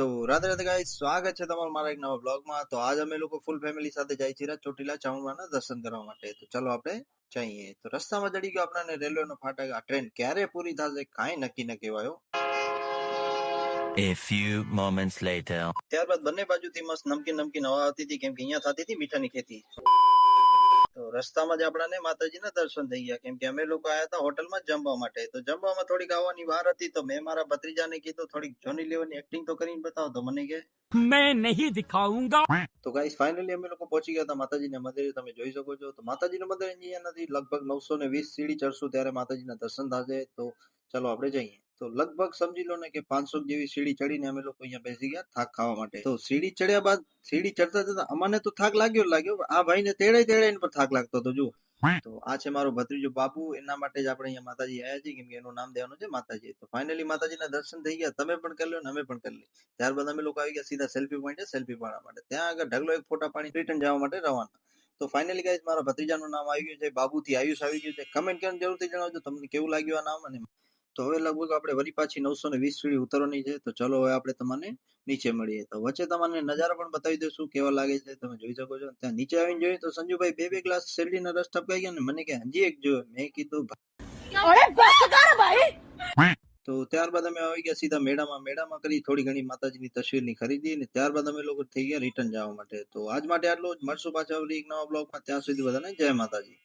તો રાધે રાધે ગાઈસ, સ્વાગત છે તમારું મારા એક નવા બ્લોગમાં. તો આજ અમે લોકો ફૂલ ફેમિલી સાથે જાય છીએ ચોટીલા ચામુંડાના દર્શન કરવા માટે. તો ચલો આપણે જઈએ. તો રસ્તામાં જડી ગયો આપણને રેલવેનો ફાટક. આ ટ્રેન ક્યારે પૂરી થશે કાંઈ નક્કી ન કહેવાયો. A few moments later. ત્યારબાદ બંને બાજુથી મસ્ત નમકીન નમકીન હવા આવતી હતી, કેમ કે અહીંયા થતી હતી મીઠાની ખેતી. તો રસ્તામાં જ આપણાને માતાજીના દર્શન થઈ ગયા, કેમ કે અમે લોકો આયા હતા હોટલમાં જમવા માટે. તો જમવામાં થોડીક આવવાની વાર હતી, તો મેં મારા ભત્રીજાને કીધું થોડીક જોની લેવલની એક્ટિંગ તો કરીને બતાવો. તો મને કે मैं नहीं दिखाऊंगा. તો ગાઈસ ફાઇનલી અમે લોકો પહોંચી ગયા હતા માતાજીના મંદિરે. તમે જોઈ શકો છો. તો માતાજીનું મંદિર અહીંયા નથી, લગભગ 920 સીડી ચડશું ત્યારે માતાજીના દર્શન થશે. તો ચલો આપણે જઈએ. તો લગભગ સમજી લો ને કે 500 જેવી સીડી ચડીને અમે લોકો અહીંયા બેસી ગયા થાક ખાવા માટે. તો સીડી ચડ્યા બાદ સીડી ચડતા ચડતા અમને તો થાક લાગ્યો, આ ભાઈને તેડાઈને પર થાક લાગતો હતો. જુઓ, તો આ છે મારો ભત્રીજો બાબુ. એના માટે જ આપણે અહીંયા માતાજી આવ્યા છીએ, કેમ કે એનું નામ દેવાનું છે માતાજી. તો ફાઇનલી માતાજીના દર્શન થઈ ગયા. તમે પણ કરી લો ને અમે પણ કરી લઈએ. ત્યારબાદ અમે લોકો આવી ગયા સીધા સેલ્ફી પોઈન્ટે સેલ્ફી પાડવા માટે. ત્યાં આગળ ઢગલો એક ફોટા પાડી રિટર્ન જવા માટે રવાના. તો ફાઇનલી ગાઈસ મારા ભત્રીજાનું નામ આવી ગયું છે, બાબુથી આયુષ આવી ગયું છે. કમેન્ટ કરીને જરૂરથી જણાવજો તમને કેવું લાગ્યું આ નામ. અને તો હવે લગભગ આપણે વળી પાછી 920 સીડી ઉતરવાની છે. તો ચલો હવે આપણે તમને નીચે મળીએ. તો વચ્ચે તમને નજારા પણ બતાવી દઈશું કેવા લાગે છે. તમે જોઈ શકો છો. ત્યાં નીચે આવીને જોઈએ તો સંજુભાઈ બે ગ્લાસ શેરડીના રસ ટપકાઈ ગયા ને મને કે હજી એક જોઈએ. મેં કીધું તો ત્યારબાદ અમે આવી ગયા સીધા મેળામાં કરી થોડી ઘણી માતાજીની તસવીરની ખરીદી. અને ત્યારબાદ અમે લોકો થઈ ગયા રિટર્ન જવા માટે. તો આજ માટે આટલું જ. મળશું પાછા એક નવા બ્લોગમાં. ત્યાં સુધી બધાને જય માતાજી.